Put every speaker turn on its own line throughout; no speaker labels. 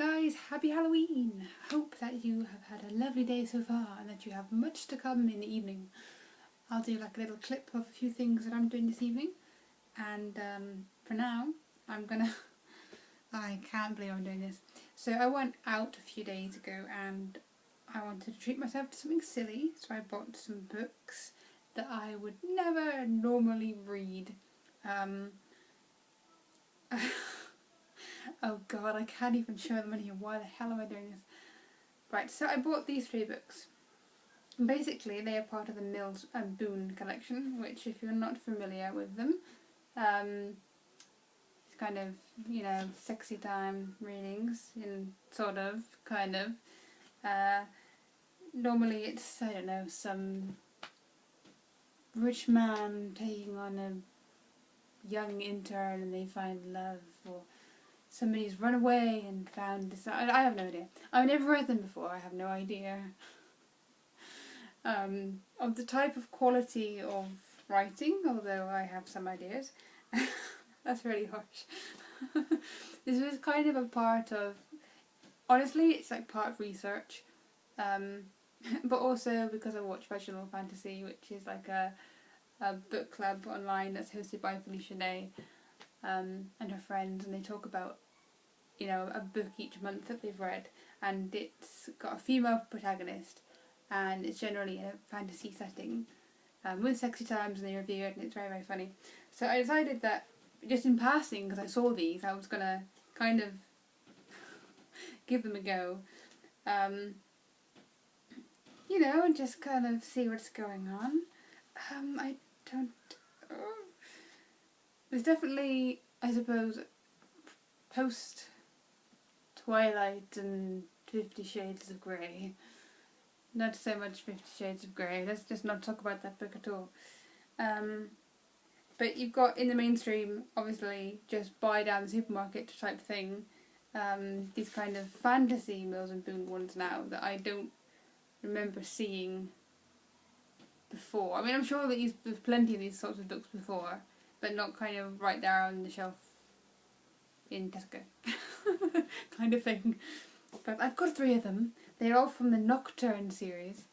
guys, happy Halloween! Hope that you have had a lovely day so far and that you have much to come in the evening. I'll do like a little clip of a few things that I'm doing this evening, and for now I can't believe I'm doing this. So I went out a few days ago and I wanted to treat myself to something silly, so I bought some books that I would never normally read. Oh god, I can't even show them in here. Why the hell am I doing this? Right, so I bought these 3 books. Basically, they are part of the Mills and Boon collection, which, if you're not familiar with them, it's kind of, you know, sexy time readings, in sort of, kind of. Normally it's, I don't know, some rich man taking on a young intern and they find love, or somebody's run away and found this. I have no idea. I've never read them before. I have no idea of the type of quality of writing, although I have some ideas. That's really harsh. This was kind of a part of, honestly, it's like part research, but also because I watch Fictional Fantasy, which is like a book club online that's hosted by Felicia Day and her friends, and they talk about, you know, a book each month that they've read, and it's got a female protagonist and it's generally in a fantasy setting with sexy times, and they review it and it's very, very funny. So I decided that just in passing, because I saw these, I was going to kind of give them a go, you know, and just kind of see what's going on. I don't... There's definitely, I suppose, post Twilight and 50 Shades of Grey. Not so much 50 Shades of Grey, let's just not talk about that book at all. But you've got in the mainstream, obviously, just buy down the supermarket type thing, these kind of fantasy Mills and Boon ones now that I don't remember seeing before. I mean, I'm sure that there's plenty of these sorts of books before, but not kind of right there on the shelf in Tesco kind of thing. But I've got 3 of them. They're all from the Nocturne series.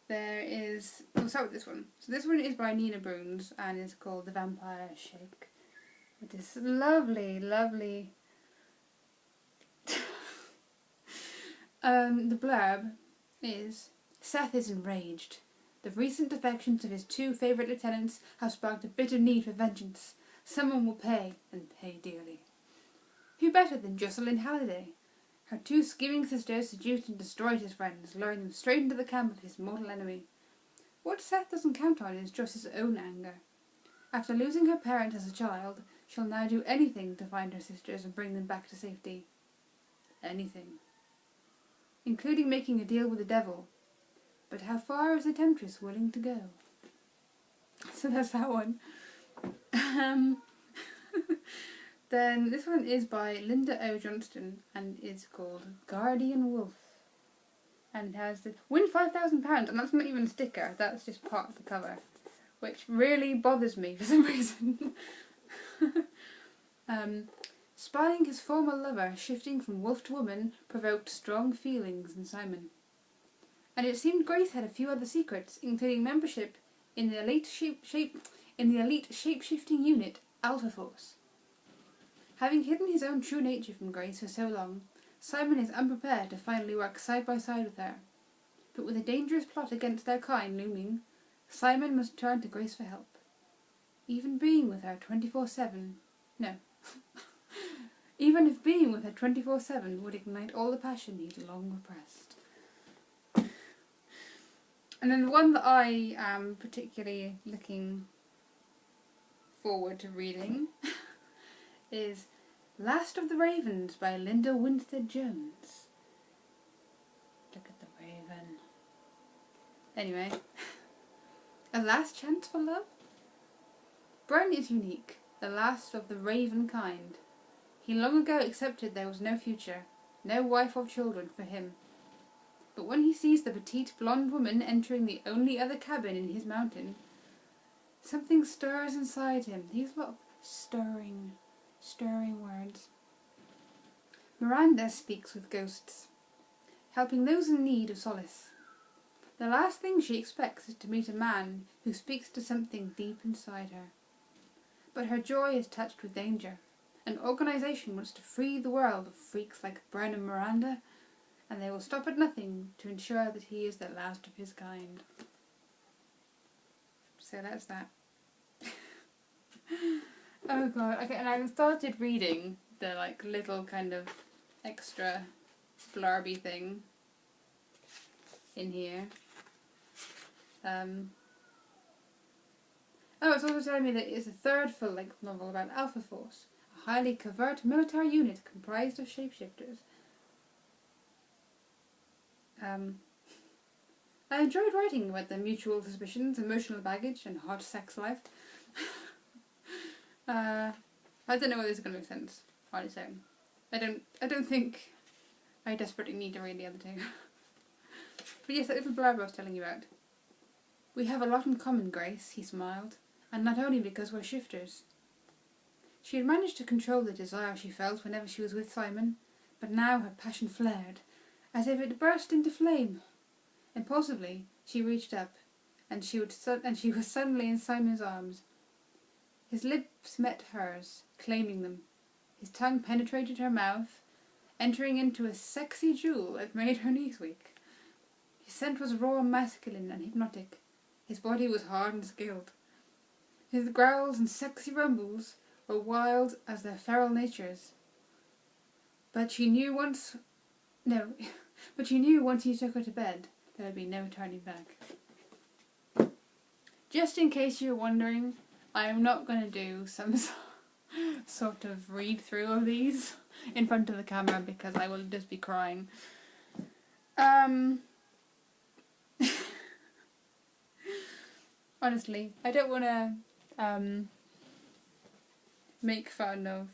There is... We'll start with this one. So this one is by Nina Bruns and is called The Vampire Shake. With this lovely, lovely... the blurb is: Seth is enraged. The recent defections of his 2 favourite lieutenants have sparked a bitter need for vengeance. Someone will pay, and pay dearly. Who better than Jocelyn Halliday? Her 2 scheming sisters seduced and destroyed his friends, luring them straight into the camp of his mortal enemy. What Seth doesn't count on is Joss's own anger. After losing her parents as a child, she'll now do anything to find her sisters and bring them back to safety. Anything. Including making a deal with the devil. But how far is the Temptress willing to go? So that's that one. Then this one is by Linda O. Johnston and is called Guardian Wolf. And has the win £5,000, and that's not even a sticker, that's just part of the cover, which really bothers me for some reason. Spying his former lover shifting from wolf to woman provoked strong feelings in Simon. And it seemed Grace had a few other secrets, including membership in the elite shape-shifting unit, Alpha Force. Having hidden his own true nature from Grace for so long, Simon is unprepared to finally work side by side with her. But with a dangerous plot against their kind looming, Simon must turn to Grace for help. Even being with her 24/7... No. Even if being with her 24/7 would ignite all the passion he'd long repressed. And then the one that I am particularly looking forward to reading is Last of the Ravens by Linda Winstead Jones. Look at the raven. Anyway, a last chance for love? Bran is unique, the last of the raven kind. He long ago accepted there was no future, no wife or children for him. But when he sees the petite blonde woman entering the only other cabin in his mountain, something stirs inside him. He's a lot of stirring words. Miranda speaks with ghosts, helping those in need of solace. The last thing she expects is to meet a man who speaks to something deep inside her. But her joy is touched with danger. An organisation wants to free the world of freaks like Brennan Miranda, and they will stop at nothing to ensure that he is the last of his kind. So that's that. Oh god, okay, and I started reading the little kind of extra blurby thing in here. Oh, it's also telling me that it's a third full-length novel about Alpha Force, a highly covert military unit comprised of shapeshifters. I enjoyed writing about their mutual suspicions, emotional baggage, and hot sex life. I don't know whether this is going to make sense on its own. I don't think I desperately need to read the other two. But yes, that little blurb I was telling you about. We have a lot in common, Grace, he smiled, and not only because we're shifters. She had managed to control the desire she felt whenever she was with Simon, but now her passion flared, as if it burst into flame. Impulsively, she reached up, and she was suddenly in Simon's arms. His lips met hers, claiming them. His tongue penetrated her mouth, entering into a sexy jewel that made her knees weak. His scent was raw, masculine, and hypnotic. His body was hard and skilled. His growls and sexy rumbles were wild as their feral natures. But she knew once he took her to bed, there would be no turning back. Just in case you're wondering, I am not going to do some sort of read-through of these in front of the camera because I will just be crying. Honestly, I don't want to make fun of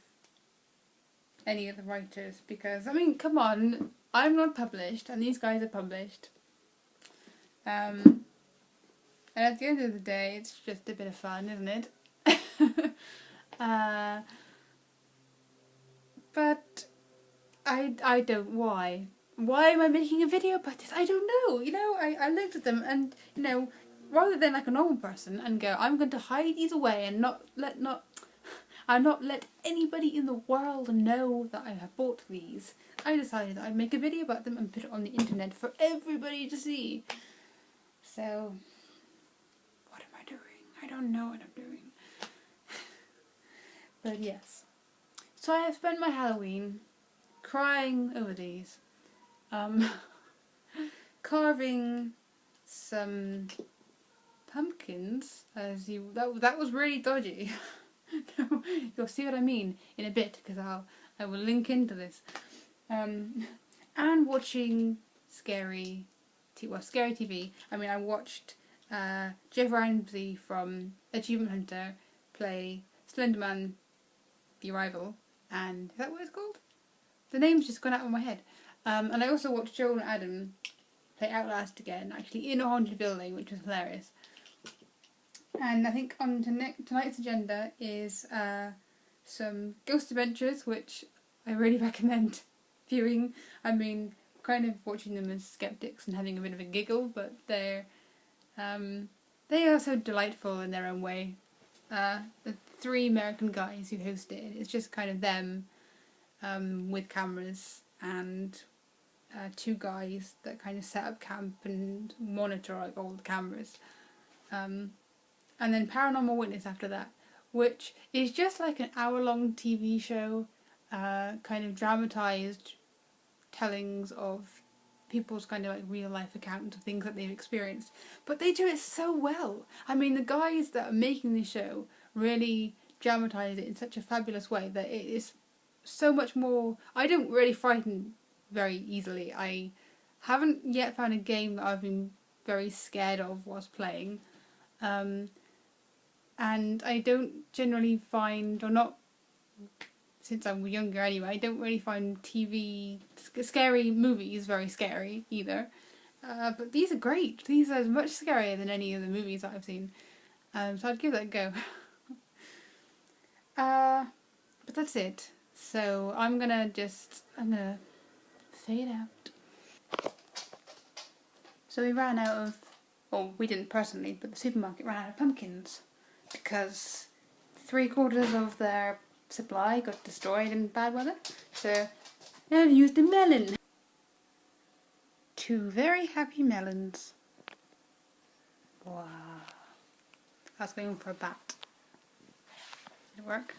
any of the writers because, I mean, come on, I'm not published and these guys are published. And at the end of the day, it's just a bit of fun, isn't it? But I don't, why? Why am I making a video about this? I don't know, I looked at them and, rather than like a normal person and go, I'm going to hide these away and not let anybody in the world know that I have bought these, I decided that I'd make a video about them and put it on the internet for everybody to see. So, what am I doing? I don't know what I'm doing. But yes. So I have spent my Halloween crying over these. Carving some pumpkins, that was really dodgy. You'll see what I mean in a bit because I will link into this. And watching Scary TV. I mean, I watched Jeff Ramsey from Achievement Hunter play Slenderman: The Arrival, and is that what it's called? The name's just gone out of my head. And I also watched Joel and Adam play Outlast again, actually in a haunted building, which was hilarious. And I think on tonight's agenda is some Ghost Adventures, which I really recommend viewing. I mean, kind of watching them as skeptics and having a bit of a giggle, but they are so delightful in their own way. The three American guys who host it, it's just kind of them with cameras and two guys that kind of set up camp and monitor like all the cameras. And then Paranormal Witness after that, which is just like an hour-long TV show, kind of dramatised tellings of people's kind of like real-life accounts of things that they've experienced. But they do it so well. I mean, the guys that are making the show really dramatise it in such a fabulous way that it is so much more... I don't really frighten very easily. I haven't yet found a game that I've been very scared of whilst playing. And I don't generally find, or not since I'm younger anyway, I don't really find scary movies very scary either. But these are great. These are much scarier than any of the movies that I've seen. So I'd give that a go. But that's it. So I'm gonna fade out. So we ran out of, well, we didn't personally, but the supermarket ran out of pumpkins because 3/4 of their supply got destroyed in bad weather. So I've used a melon. 2 very happy melons. Wow. I was going for a bat. Did it work?